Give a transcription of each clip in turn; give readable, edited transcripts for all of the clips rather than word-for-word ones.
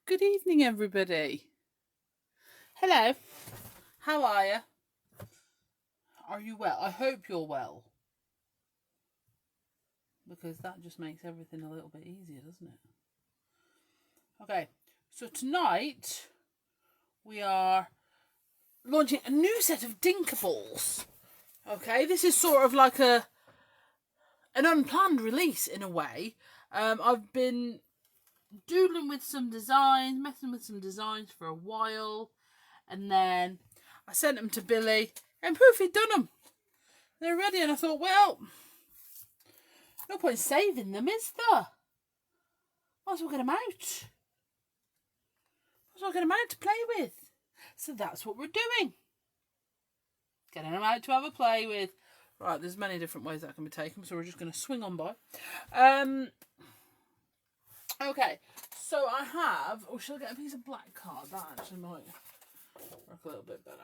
Good evening, everybody. Hello. How are you? Are you well? I hope you're well. Because that just makes everything a little bit easier, doesn't it? Okay, so tonight we are launching a new set of D'Inkables. Okay, this is sort of like an unplanned release in a way. I've been doodling with some designs, messing with some designs for a while, and then I sent them to Billy, and poof, he'd done them. They're ready, and I thought, well, no point saving them, is there? Might as well get them out. Might as well get them out to play with. So that's what we're doing. Getting them out to have a play with. Right, there's many different ways that can be taken, so we're just going to swing on by. Okay, so I have... Oh, shall I get a piece of black card? That actually might work a little bit better.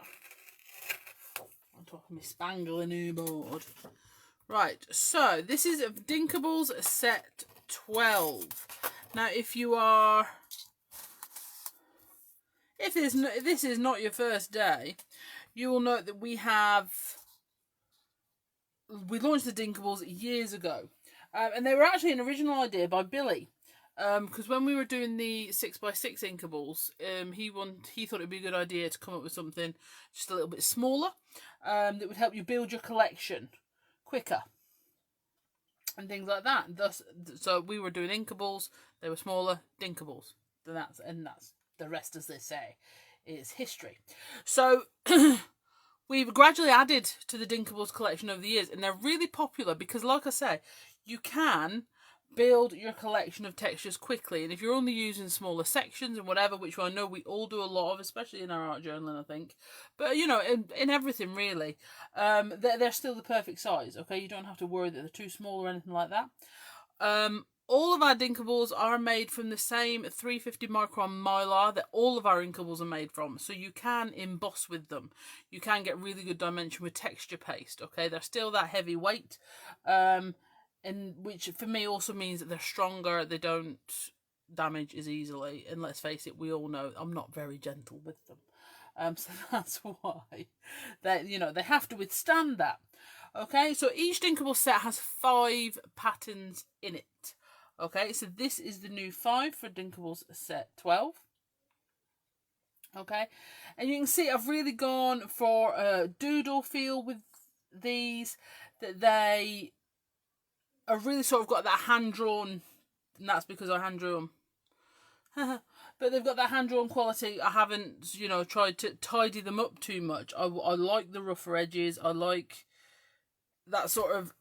On top of my spangle new board. Right, so this is D'Inkables Set 12. Now, if this is not your first day, you will note that we launched the D'Inkables years ago, and they were actually an original idea by Billy. Because when we were doing the 6x6 Inkables, he thought it'd be a good idea to come up with something just a little bit smaller, that would help you build your collection quicker and things like that. So we were doing Inkables, they were smaller, D'Inkables. That's the rest, as they say, is history. So we've gradually added to the D'Inkables collection over the years, and they're really popular because, like I say, you can build your collection of textures quickly, and if you're only using smaller sections and whatever, which I know we all do a lot of, especially in our art journaling, I think, but you know, in everything really, they're still the perfect size. Okay, you don't have to worry that they're too small or anything like that. All of our D'Inkables are made from the same 350 micron mylar that all of our Inkables are made from, so you can emboss with them. You can get really good dimension with texture paste. Okay, they're still that heavy weight, and which for me also means that they're stronger. They don't damage as easily, and let's face it, we all know I'm not very gentle with them. So that's why they have to withstand that. Okay, so each D'Inkable set has 5 patterns in it. Okay, so this is the new 5 for D'Inkables Set 12. Okay, and you can see I've really gone for a doodle feel with these, that they are really sort of got that hand-drawn, and that's because I hand-drew them. But they've got that hand-drawn quality. I haven't, tried to tidy them up too much. I like the rougher edges. I like that sort of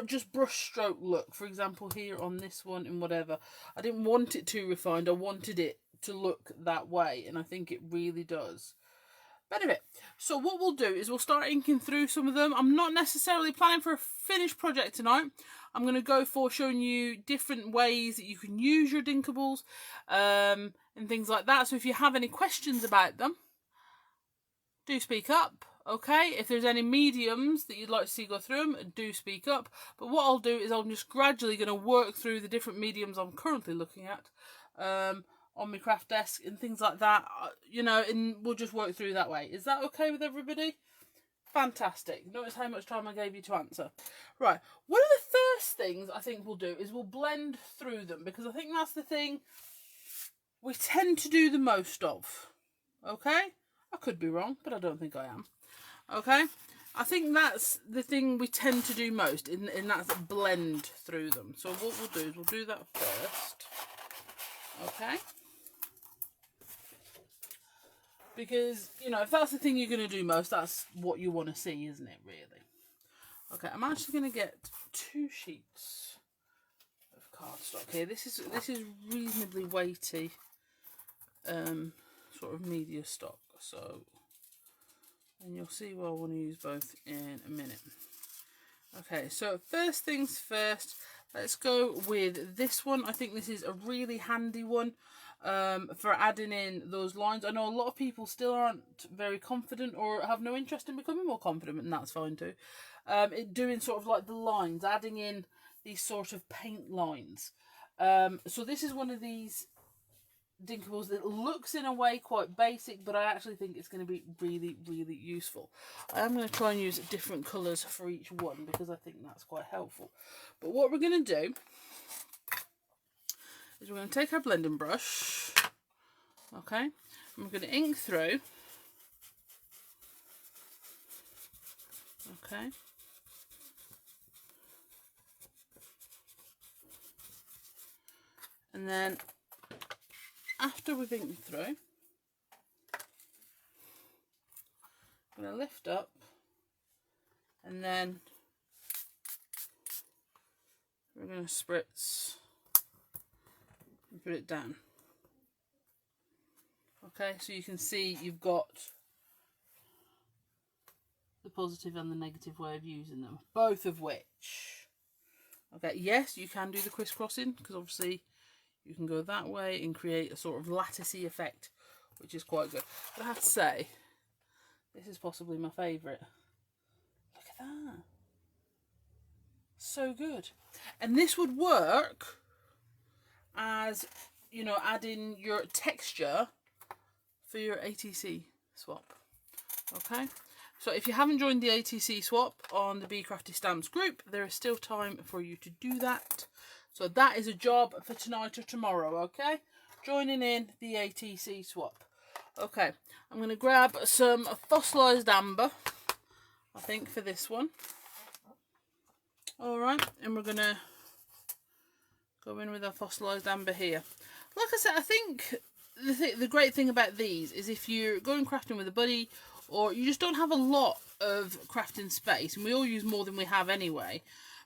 just brush stroke look. For example, here on this one and whatever, I didn't want it too refined. I wanted it to look that way, and I think it really does. But anyway, so what we'll do is we'll start inking through some of them. I'm not necessarily planning for a finished project tonight. I'm going to go for showing you different ways that you can use your D'Inkables, and things like that. So if you have any questions about them, do speak up. Okay, if there's any mediums that you'd like to see go through them, do speak up. But what I'll do is I'm just gradually going to work through the different mediums I'm currently looking at on my craft desk and things like that, and we'll just work through that way. Is that okay with everybody? Fantastic. Notice how much time I gave you to answer. Right, one of the first things I think we'll do is we'll blend through them, because I think that's the thing we tend to do the most of. Okay? I could be wrong, but I don't think I am. Okay, I think that's the thing we tend to do most, and that's blend through them. So what we'll do is we'll do that first. Okay, because if that's the thing you're going to do most, that's what you want to see, isn't it, really? Okay, I'm actually going to get 2 sheets of cardstock here. This is reasonably weighty sort of media stock, so, and you'll see why I want to use both in a minute. Okay, so first things first, let's go with this one. I think this is a really handy one for adding in those lines. I know a lot of people still aren't very confident or have no interest in becoming more confident, and that's fine too. Doing sort of like the lines, adding in these sort of paint lines. So this is one of these D'Inkables that looks in a way quite basic, but I actually think it's going to be really, really useful. I am going to try and use different colours for each one because I think that's quite helpful. But what we're going to do is we're going to take our blending brush, okay, and we're going to ink through, okay, and then after we've inked through, I'm going to lift up and then we're going to spritz and put it down. Okay, so you can see you've got the positive and the negative way of using them, both of which, okay, yes, you can do the crisscrossing because obviously you can go that way and create a sort of latticey effect, which is quite good. But I have to say, this is possibly my favourite. Look at that. So good. And this would work as, you know, adding your texture for your ATC swap. Okay? So if you haven't joined the ATC swap on the Bee Crafty Stamps group, there is still time for you to do that. So that is a job for tonight or tomorrow, okay? Joining in the ATC swap. Okay, I'm going to grab some fossilised amber, I think, for this one. Alright, and we're going to go in with our fossilised amber here. Like I said, I think the great thing about these is if you're going crafting with a buddy or you just don't have a lot of crafting space, and we all use more than we have anyway,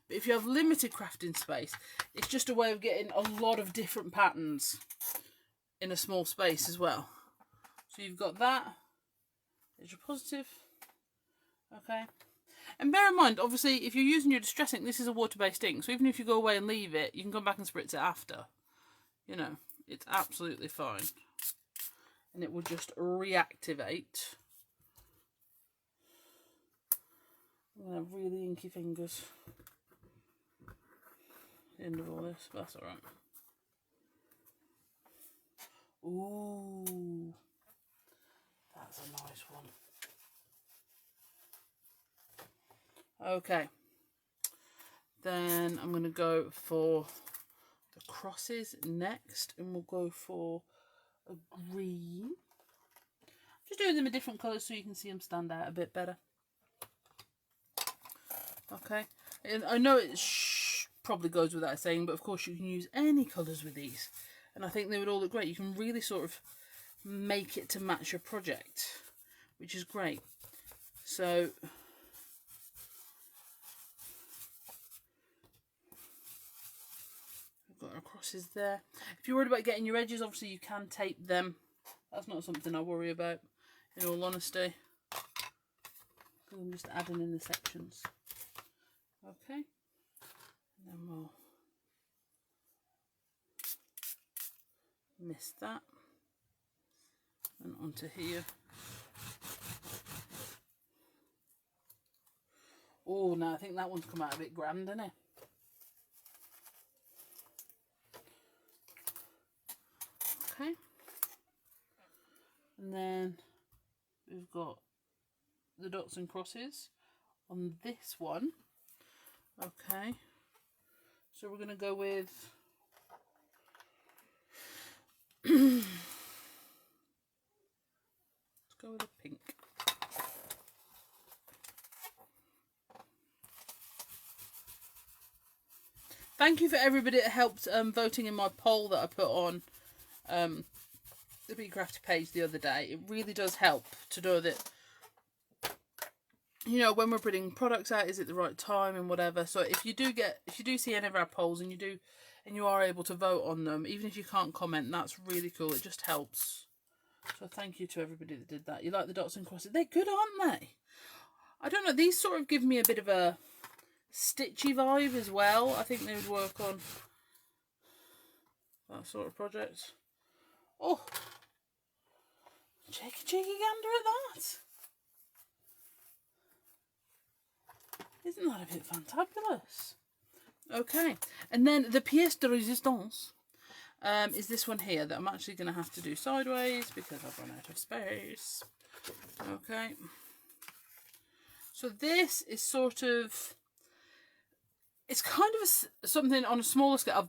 but if you have limited crafting space, it's just a way of getting a lot of different patterns in a small space as well. So you've got that. There's your positive. Okay. And bear in mind, obviously, if you're using your distress ink, this is a water-based ink. So even if you go away and leave it, you can come back and spritz it after. You know, it's absolutely fine. And it will just reactivate. I'm going to have really inky fingers. The end of all this, but that's alright. Ooh, that's a nice one. Okay, then I'm going to go for the crosses next, and we'll go for a green. Just doing them in different colours so you can see them stand out a bit better. Okay, and I know it probably goes without saying, but of course you can use any colours with these, and I think they would all look great. You can really sort of make it to match your project, which is great. So we've got our crosses there. If you're worried about getting your edges, obviously you can tape them. That's not something I worry about, in all honesty, because I'm just adding in the sections. Okay, and then we'll mist that and onto here. Oh, no, I think that one's come out a bit grand, isn't it? Okay, and then we've got the dots and crosses on this one. Okay, so we're going to go with let's go with a pink. Thank you for everybody that helped voting in my poll that I put on the Bee Crafty page the other day. It really does help to know that, you know, when we're putting products out, is it the right time and whatever. So if you do see any of our polls and you are able to vote on them, even if you can't comment, that's really cool. It just helps. So thank you to everybody that did that. You like the dots and crosses? They're good, aren't they? I don't know. These sort of give me a bit of a stitchy vibe as well. I think they would work on that sort of project. Oh, cheeky gander at that. Isn't that a bit fantabulous? Okay, and then the pièce de résistance. is this one here that I'm actually going to have to do sideways because I've run out of space. Okay. So this is sort of, it's kind of something on a smaller scale.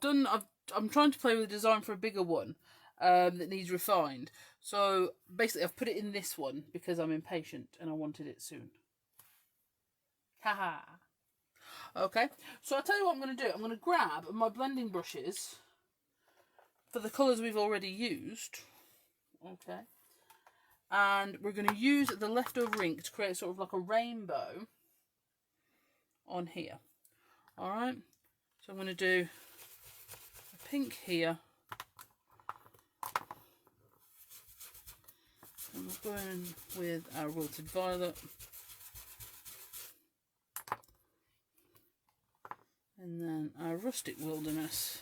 I'm trying to play with a design for a bigger one that needs refined. So basically I've put it in this one because I'm impatient and I wanted it soon. Haha. Okay, so I'll tell you what I'm going to do. I'm going to grab my blending brushes for the colours we've already used. Okay. And we're going to use the leftover ink to create sort of like a rainbow on here. Alright, so I'm going to do a pink here. And we're going with our wilted violet. And then our rustic wilderness.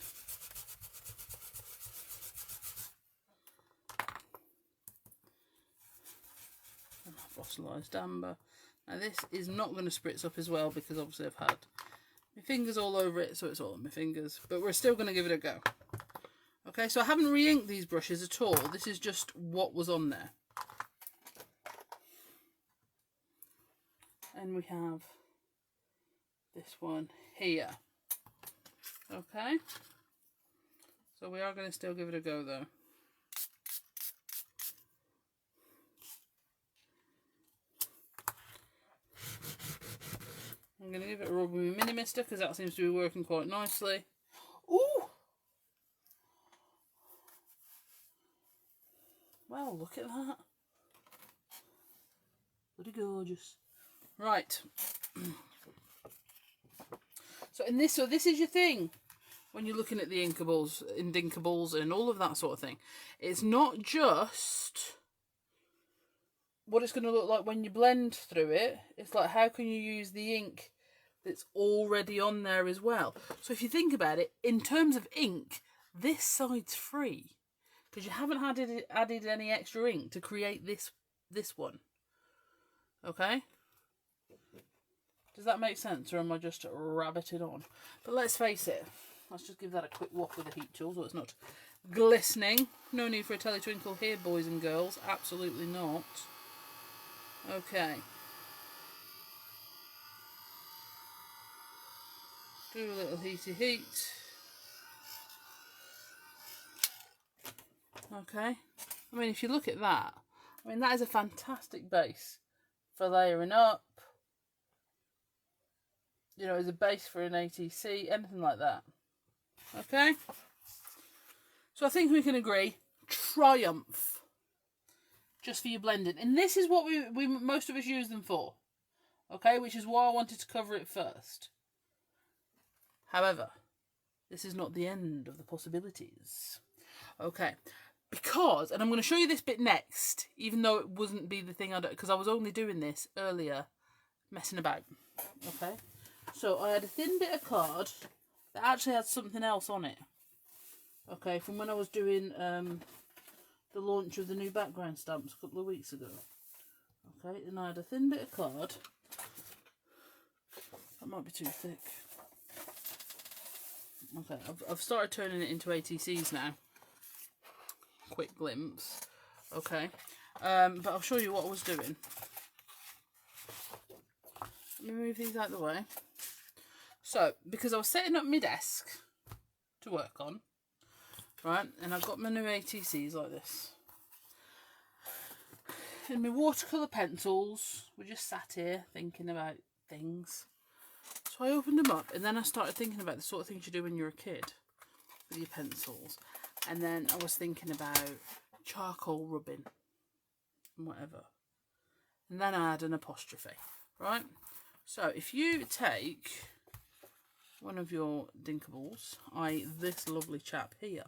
And our fossilised amber. Now this is not going to spritz up as well because obviously I've had my fingers all over it, so it's all on my fingers. But we're still going to give it a go. Okay, so I haven't re-inked these brushes at all. This is just what was on there. And we have this one here. Okay, so we are going to still give it a go though. I'm going to give it a rub with my mini mister because that seems to be working quite nicely. Ooh! Well, look at that. Pretty gorgeous. Right. So this is your thing when you're looking at the Inkables and all of that sort of thing. It's not just what it's going to look like when you blend through it. It's like, how can you use the ink that's already on there as well? So if you think about it, in terms of ink, this side's free because you haven't added any extra ink to create this one. Okay? Does that make sense, or am I just rabbiting on? But let's face it, let's just give that a quick whack with the heat tool so it's not glistening. No need for a teletwinkle here, boys and girls. Absolutely not. Okay. Do a little heaty heat. Okay. I mean, if you look at that, I mean, that is a fantastic base for layering up. You know, as a base for an ATC, anything like that. Okay? So I think we can agree, triumph. Just for your blending. And this is what we most of us use them for. Okay? Which is why I wanted to cover it first. However, this is not the end of the possibilities. Okay. Because, and I'm going to show you this bit next, even though it wouldn't be the thing because I was only doing this earlier, messing about. Okay? So I had a thin bit of card that actually had something else on it. Okay, from when I was doing the launch of the new background stamps a couple of weeks ago. Okay, and I had a thin bit of card. That might be too thick. Okay, I've started turning it into ATCs now. Quick glimpse. Okay, but I'll show you what I was doing. Let me move these out of the way. So, because I was setting up my desk to work on, right, and I've got my new ATCs like this. And my watercolour pencils were just sat here thinking about things. So I opened them up and then I started thinking about the sort of things you do when you're a kid with your pencils. And then I was thinking about charcoal rubbing and whatever. And then I had an apostrophe, right? So if you take one of your D'Inkables, i.e. this lovely chap here,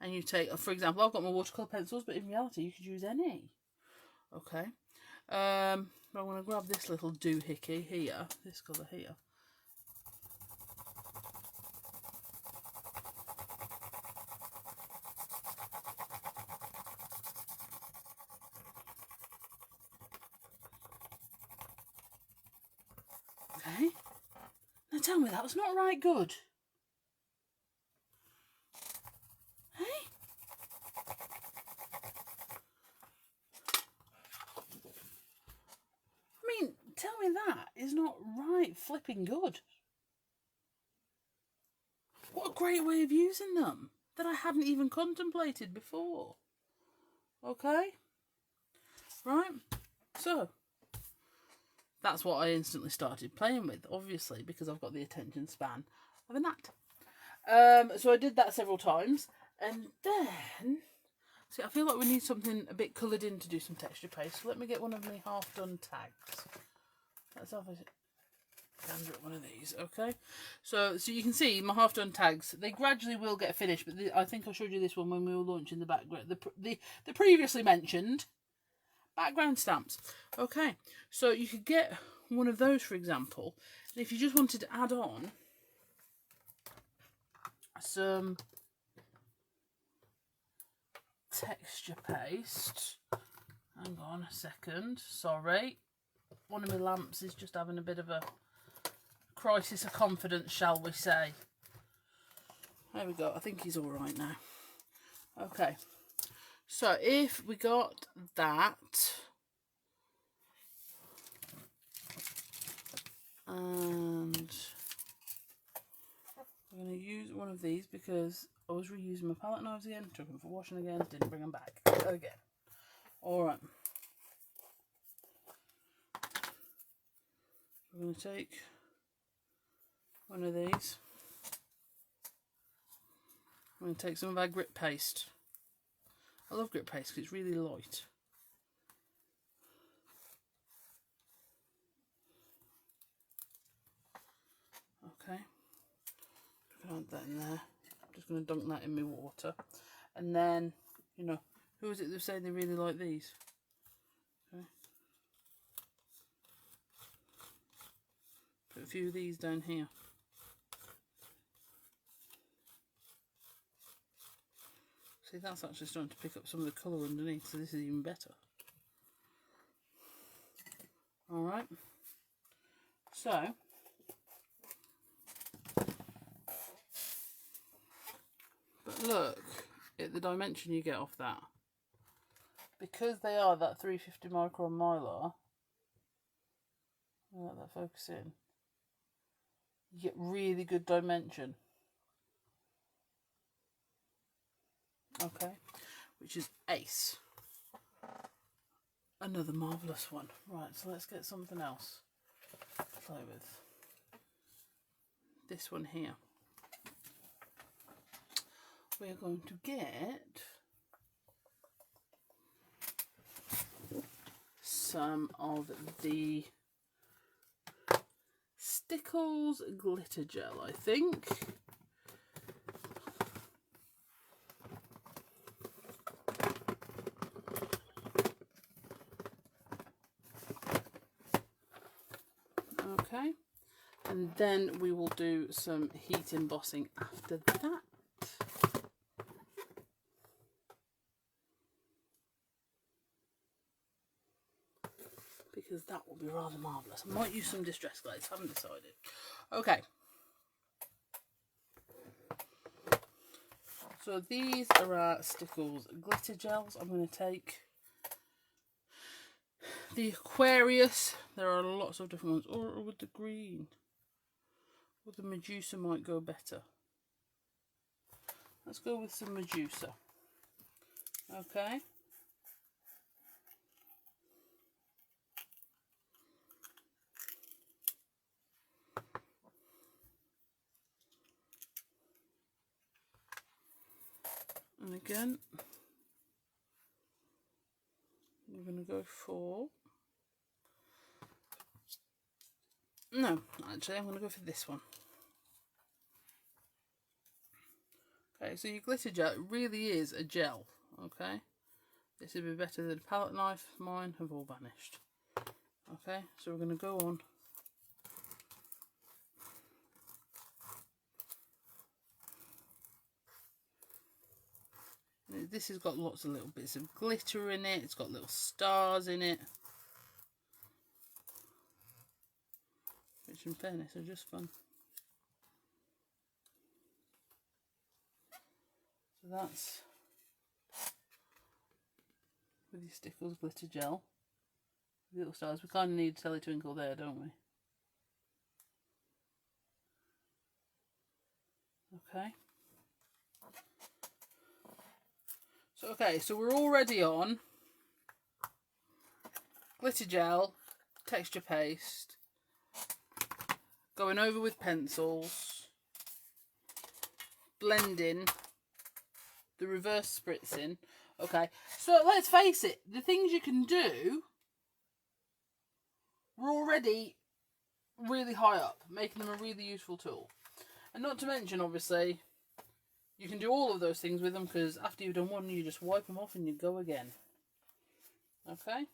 and you take, for example, I've got my watercolour pencils, but in reality you could use any. Okay. But I'm going to grab this little doohickey here, this colour here. Okay. Now tell me that was not right good. Hey? is not right flipping good. What a great way of using them that I hadn't even contemplated before. Okay, right, so that's what I instantly started playing with, obviously, because I've got the attention span of a gnat. So I did that several times, and then, see, I feel like we need something a bit coloured in to do some texture paste. So let me get one of my half-done tags. Let's have a gander at one of these, okay? So you can see my half-done tags, they gradually will get finished, but I think I showed you this one when we were launching the background, the previously mentioned background stamps. Okay, so you could get one of those, for example, and if you just wanted to add on some texture paste. Hang on a second, sorry. One of my lamps is just having a bit of a crisis of confidence, shall we say. There we go, I think he's all right now. Okay, so if we got that, and I'm going to use one of these because I was reusing my palette knives again, took them for washing again, didn't bring them back again. Alright. We're going to take one of these. I'm going to take some of our grit paste. I love grit paste because it's really light. Okay. Add that in there. I'm just going to dunk that in my water. And then, you know, who is it that saying they really like these? Okay. Put a few of these down here. See, that's actually starting to pick up some of the colour underneath, so this is even better. Alright. So, but look at the dimension you get off that. Because they are that 350 micron mylar, let that focus in, you get really good dimension. Okay, which is ace. Another marvellous one. Right, so let's get something else to play with. This one here. We're going to get some of the Stickles glitter gel, I think. Okay, and then we will do some heat embossing after that. Because that will be rather marvellous. I might use some distress glaze, haven't decided. Okay. So these are our Stickles glitter gels. I'm going to take the Aquarius. There are lots of different ones. Or with the green. Or the Medusa might go better. Let's go with some Medusa. Okay. And again, we're going to go for... No, actually, I'm going to go for this one. Okay, so your glitter gel really is a gel, okay? This would be better than a palette knife. Mine have all vanished. Okay, so we're going to go on. This has got lots of little bits of glitter in it. It's got little stars in it. Which in fairness are just fun. So that's with your Stickles glitter gel. Little stars. We kind of need Telly Twinkle there, don't we? Okay. So we're already on glitter gel, texture paste, going over with pencils, blending, the reverse spritzing. Okay, so let's face it, the things you can do, we're already really high up, making them a really useful tool. And not to mention, obviously, you can do all of those things with them, because after you've done one, you just wipe them off and you go again. Okay?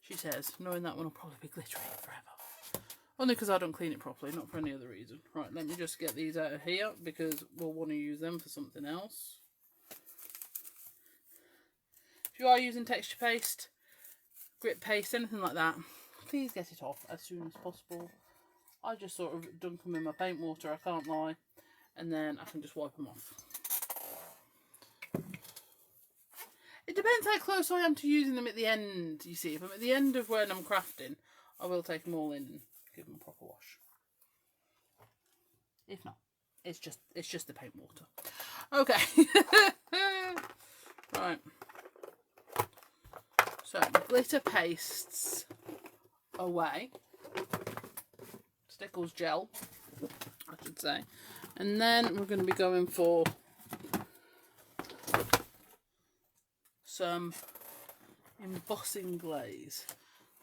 She says, knowing that one will probably be glittering forever. Only because I don't clean it properly, not for any other reason. Right, let me just get these out of here, because we'll want to use them for something else. If you are using texture paste, grit paste, anything like that, please get it off as soon as possible. I just sort of dunk them in my paint water, I can't lie, and then I can just wipe them off. It depends how close I am to using them at the end, you see. If I'm at the end of when I'm crafting, I will take them all in and give them a proper wash. If not, it's just the paint water. Okay. Right. So, glitter pastes away. Stickles gel, I should say. And then we're going to be going for some embossing glaze.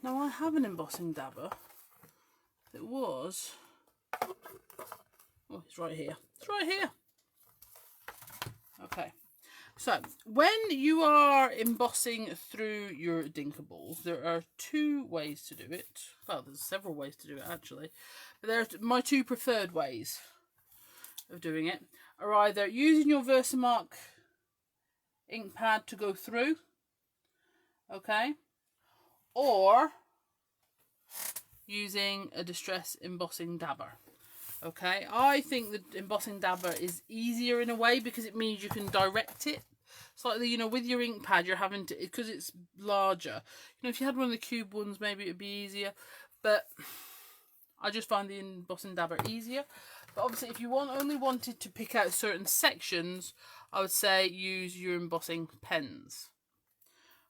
Now I have an embossing dabber. It was, oh, it's right here. It's right here. Okay. So, when you are embossing through your D'Inkables, there are two ways to do it. Well, there's several ways to do it, actually. But they're my two preferred ways of doing it. Are either using your Versafine ink pad to go through, okay, or using a distress embossing dabber. Okay, I think the embossing dabber is easier in a way, because it means you can direct it slightly. You know, with your ink pad, you're having to, because it's larger. You know, if you had one of the cube ones, maybe it would be easier. But I just find the embossing dabber easier. But obviously, if you only wanted to pick out certain sections, I would say use your embossing pens.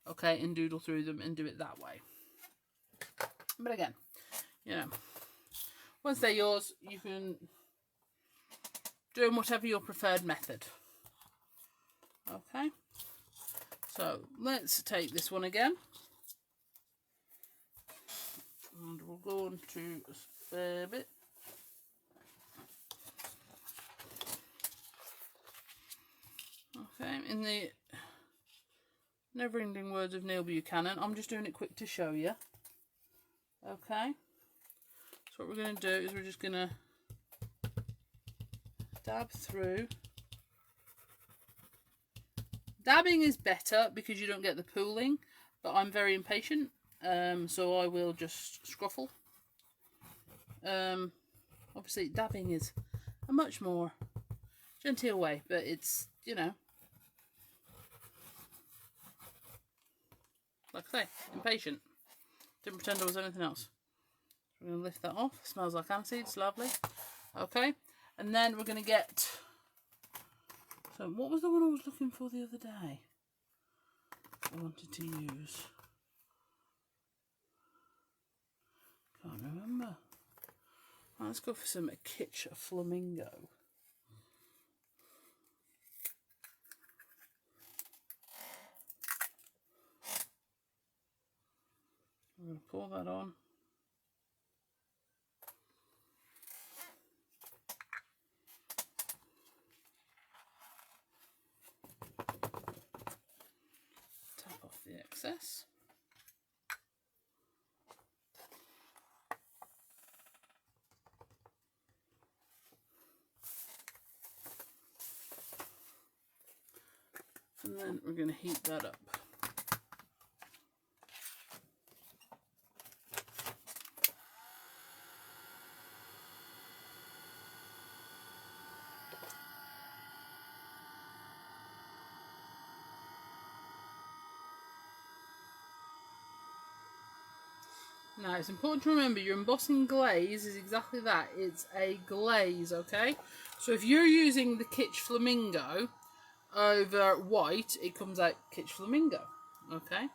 Okay, and doodle through them and do it that way. But again, you know, once they're yours, you can do them whatever your preferred method. Okay, so let's take this one again. And we'll go on to a spare bit. Okay, in the never-ending words of Neil Buchanan, I'm just doing it quick to show you. Okay, so what we're going to do is we're just going to dab through. Dabbing is better because you don't get the pooling, but I'm very impatient, so I will just scruffle. Obviously, dabbing is a much more genteel way, but it's, you know, like I say, impatient. Didn't pretend I was anything else. We're going to lift that off. It smells like aniseed. It's lovely. Okay, and then we're going to get... So, what was the one I was looking for the other day? I wanted to use. Can't remember. Right, let's go for some Kitsch Flamingo. I'm going to pour that on. Tap off the excess. And then we're going to heat that up. Now it's important to remember your embossing glaze is exactly that. It's a glaze, okay? So if you're using the Kitsch Flamingo over white, it comes out Kitsch Flamingo, okay?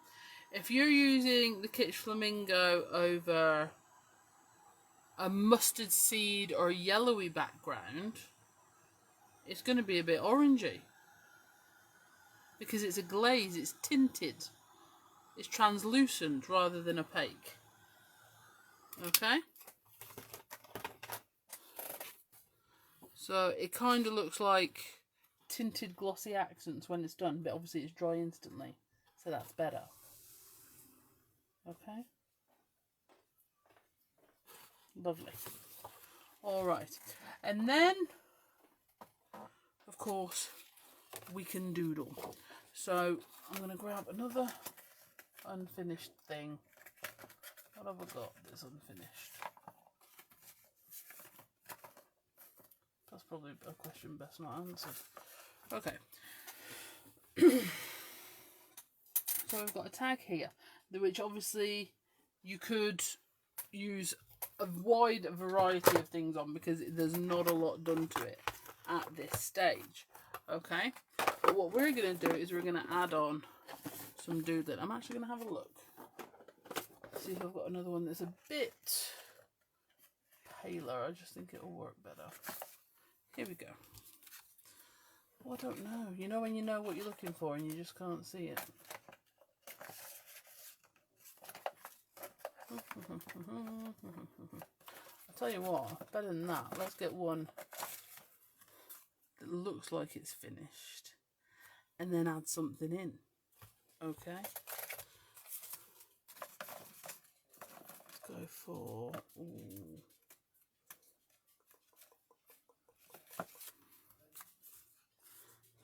If you're using the Kitsch Flamingo over a mustard seed or yellowy background, it's going to be a bit orangey. Because it's a glaze, it's tinted. It's translucent rather than opaque. Okay? So it kind of looks like tinted glossy accents when it's done, but obviously it's dry instantly. So that's better. Okay? Lovely. Alright. And then, of course, we can doodle. So I'm going to grab another unfinished thing. What have I got that's unfinished? That's probably a question best not answered. Okay. So we've got a tag here, which obviously you could use a wide variety of things on because there's not a lot done to it at this stage. Okay, but what we're going to do is we're going to add on some doodling. I'm actually going to have a look. See if I've got another one that's a bit paler. I just think it'll work better. Here we go. Oh, I don't know. You know when you know what you're looking for and you just can't see it. I'll tell you what, better than that. Let's get one that looks like it's finished and then add something in. Okay. Let's go for... Ooh.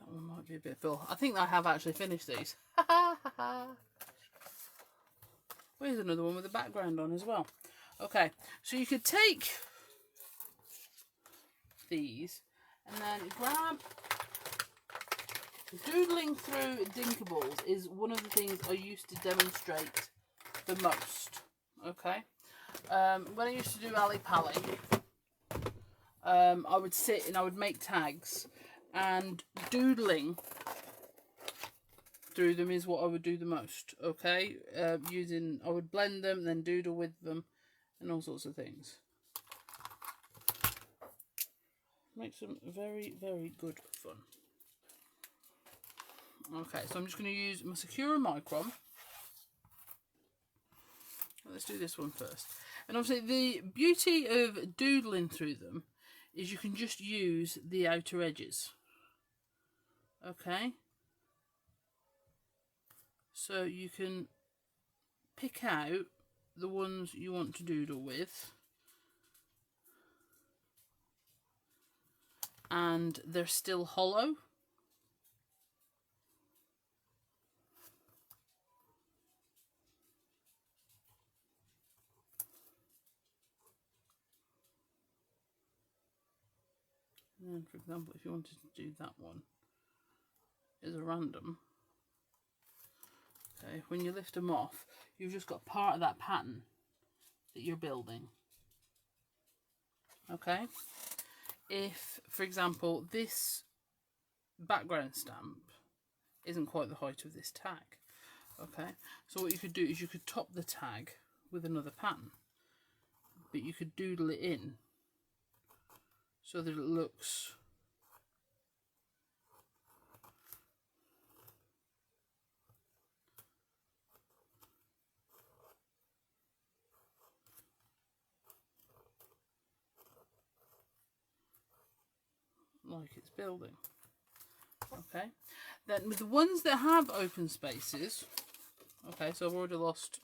That one might be a bit full. I think I have actually finished these. Here's another one with a background on as well. Okay, so you could take these and then grab... Doodling through D'Inkables is one of the things I used to demonstrate the most. Okay, when I used to do Ali Pali, I would sit and I would make tags, and doodling through them is what I would do the most. Okay, I would blend them, then doodle with them, and all sorts of things. Makes them very, very good fun. Okay, so I'm just going to use my Sakura Micron. Let's do this one first. And obviously the beauty of doodling through them is you can just use the outer edges. Okay. So you can pick out the ones you want to doodle with. And they're still hollow. And then, for example, if you wanted to do that one as a random, okay, when you lift them off, you've just got part of that pattern that you're building. Okay, if, for example, this background stamp isn't quite the height of this tag, okay, so what you could do is you could top the tag with another pattern, but you could doodle it in so that it looks like it's building. Okay, then with the ones that have open spaces, okay, so I've already lost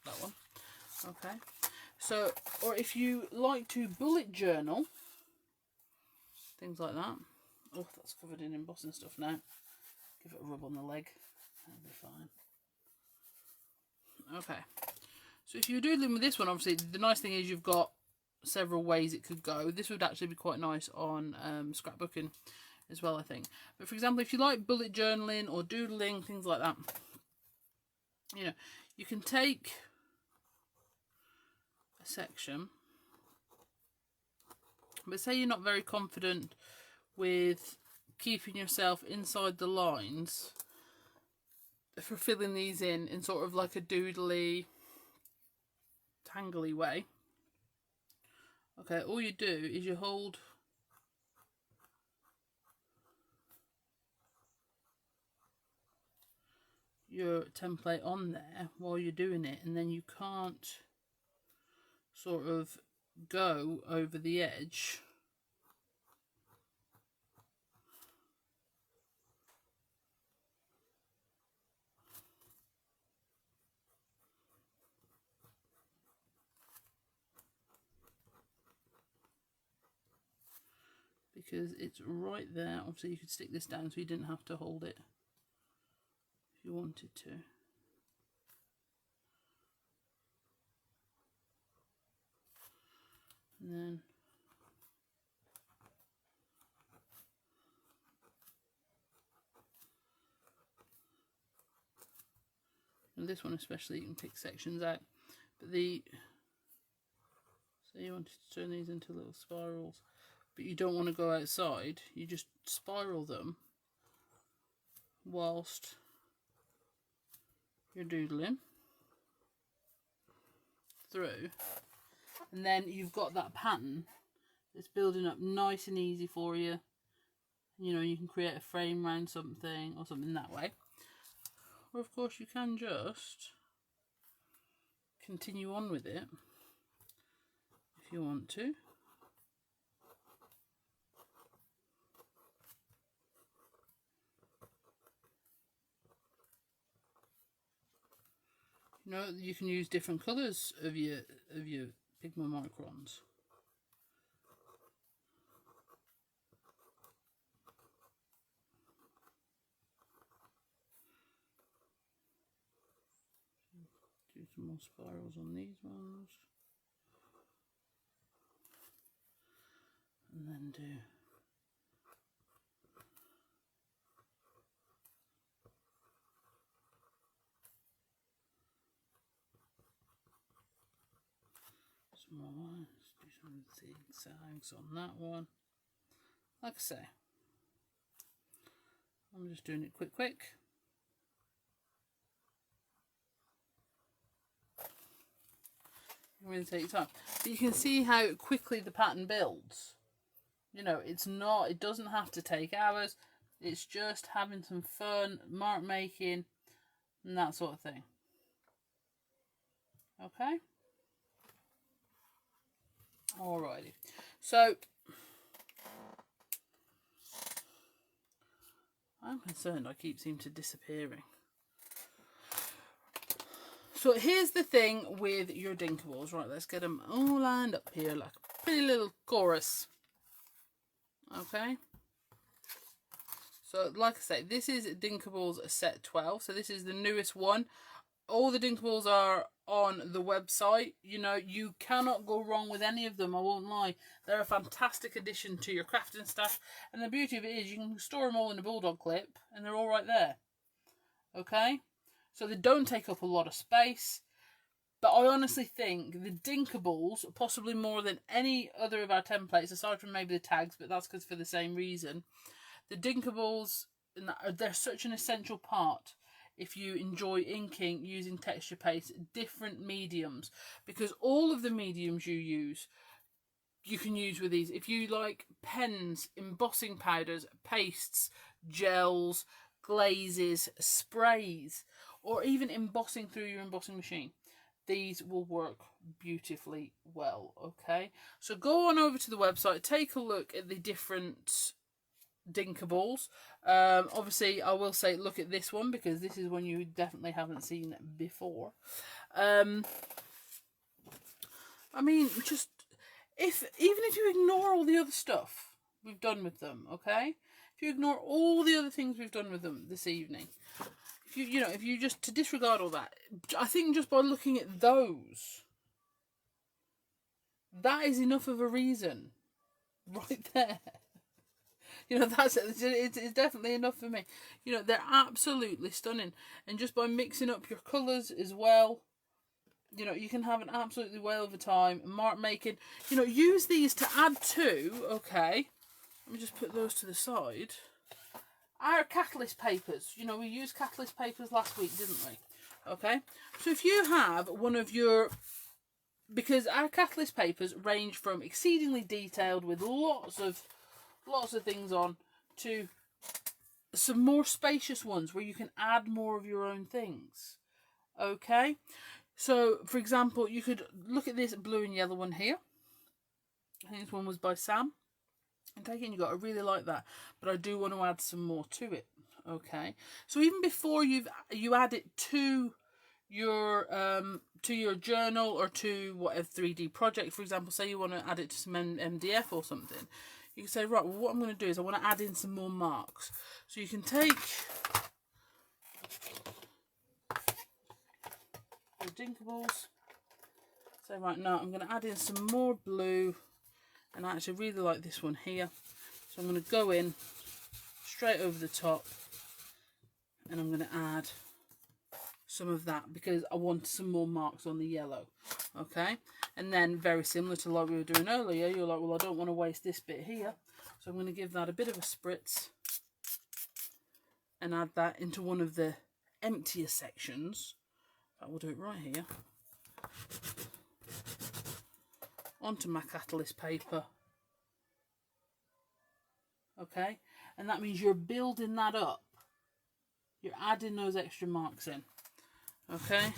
that one. Okay, so, or if you like to bullet journal, things like that. Oh, that's covered in embossing stuff now. Give it a rub on the leg, that'll be fine. Okay, so if you're doodling with this one, obviously the nice thing is you've got several ways it could go. This would actually be quite nice on scrapbooking as well, I think. But for example, if you like bullet journaling or doodling, things like that, you know, you can take a section, but say you're not very confident with keeping yourself inside the lines for filling these in sort of like a doodly, tangly way. Okay, all you do is you hold your template on there while you're doing it, and then you can't sort of go over the edge. Because it's right there. Obviously you could stick this down so you didn't have to hold it if you wanted to. And then and this one especially, you can pick sections out, but so you wanted to turn these into little spirals, but you don't want to go outside, you just spiral them whilst you're doodling through, and then you've got that pattern that's building up nice and easy for you. You know, you can create a frame around something or something that way. Or of course you can just continue on with it if you want to. You know, you can use different colours of your Pigma microns. Do some more spirals on these ones. And then do some more ones. Do some zigzags on that one. Like I say, I'm just doing it quick. You really take your time, but you can see how quickly the pattern builds. You know, it doesn't have to take hours. It's just having some fun, mark making, and that sort of thing. Okay. Alrighty. So I'm concerned I keep seeming to disappearing. So here's the thing with your Dinkables. Right, let's get them all lined up here like a pretty little chorus. Okay. So like I say, this is D'Inkables Set 12. So this is the newest one. All the Dinkables are on the website. You know, you cannot go wrong with any of them, I won't lie. They're a fantastic addition to your crafting stash. And the beauty of it is you can store them all in a bulldog clip and they're all right there. Okay? So they don't take up a lot of space. But I honestly think the D'Inkables, possibly more than any other of our templates, aside from maybe the tags, but that's because for the same reason, the D'Inkables, they're such an essential part if you enjoy inking using texture paste, different mediums, because all of the mediums you use, you can use with these. If you like pens, embossing powders, pastes, gels, glazes, sprays, or even embossing through your embossing machine, these will work beautifully well. Okay, so go on over to the website, take a look at the different D'Inkables. Obviously I will say look at this one because this is one you definitely haven't seen before. I mean, just even if you ignore all the other stuff we've done with them, okay, if you ignore all the other things we've done with them this evening, if you just to disregard all that, I think just by looking at those, that is enough of a reason right there. You know, it's definitely enough for me. You know, they're absolutely stunning. And just by mixing up your colours as well, you know, you can have an absolutely whale of a time. Mark making, you know, use these to add to, okay, let me just put those to the side. Our catalyst papers, you know, we used catalyst papers last week, didn't we? Okay, so if you have one of your, because our catalyst papers range from exceedingly detailed with lots of things on to some more spacious ones where you can add more of your own things. Okay, so for example, you could look at this blue and yellow one here. I think this one was by Sam. And take it and you got, I really like that, but I do want to add some more to it. Okay, so even before you add it to your journal or to whatever 3D project, for example, say you want to add it to some MDF or something, you can say, right, well, what I'm going to do is I want to add in some more marks. So you can take your Dinkables, say, right, now I'm going to add in some more blue. And I actually really like this one here. So I'm going to go in straight over the top. And I'm going to add some of that because I want some more marks on the yellow. Okay. And then very similar to like we were doing earlier, you're like, well, I don't want to waste this bit here. So I'm going to give that a bit of a spritz. And add that into one of the emptier sections. I will do it right here. Onto my catalyst paper. Okay, and that means you're building that up. You're adding those extra marks in. Okay,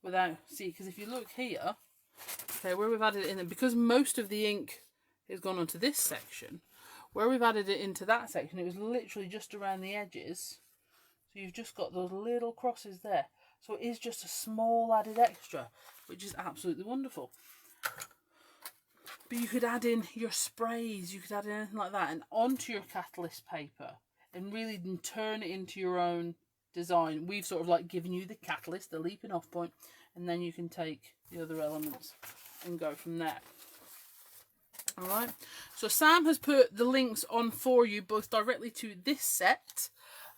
without, see, because if you look here, okay, where we've added it in, because most of the ink has gone onto this section, where we've added it into that section, it was literally just around the edges. So you've just got those little crosses there. So it is just a small added extra, which is absolutely wonderful. But you could add in your sprays, you could add in anything like that, and onto your catalyst paper, and really turn it into your own design. We've sort of like given you the catalyst, the leaping off point, and then you can take the other elements and go from there. Alright, so Sam has put the links on for you, both directly to this set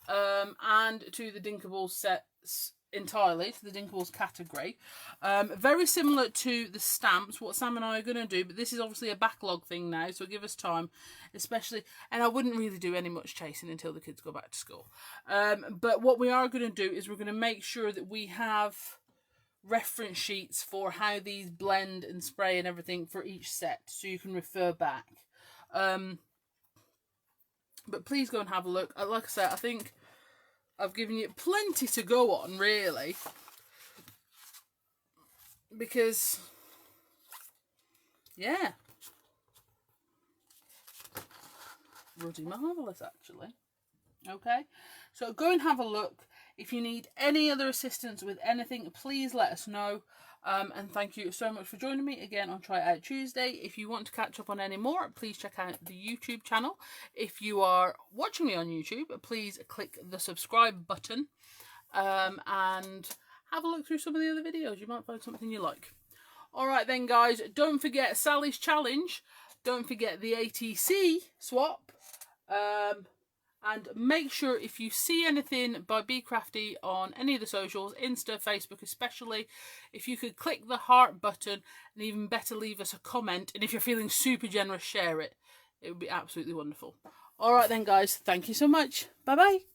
and to the D'Inkables sets entirely, to the D'Inkables category. Very similar to the stamps, what Sam and I are going to do, but this is obviously a backlog thing now, so give us time, especially, and I wouldn't really do any much chasing until the kids go back to school. But what we are going to do is we're going to make sure that we have reference sheets for how these blend and spray and everything for each set, so you can refer back. But please go and have a look. Like I said, I think I've given you plenty to go on, really, because, yeah, ruddy marvellous, actually. Okay, so go and have a look. If you need any other assistance with anything, please let us know. And thank you so much for joining me again on Try It Out Tuesday. If you want to catch up on any more, please check out the YouTube channel. If you are watching me on YouTube, please click the subscribe button and have a look through some of the other videos. You might find something you like. Alright then, guys, don't forget Sally's challenge. Don't forget the ATC swap. And make sure if you see anything by Bee Crafty on any of the socials, Insta, Facebook especially, if you could click the heart button, and even better leave us a comment, and if you're feeling super generous, share it. It would be absolutely wonderful. Alright then, guys, thank you so much. Bye bye.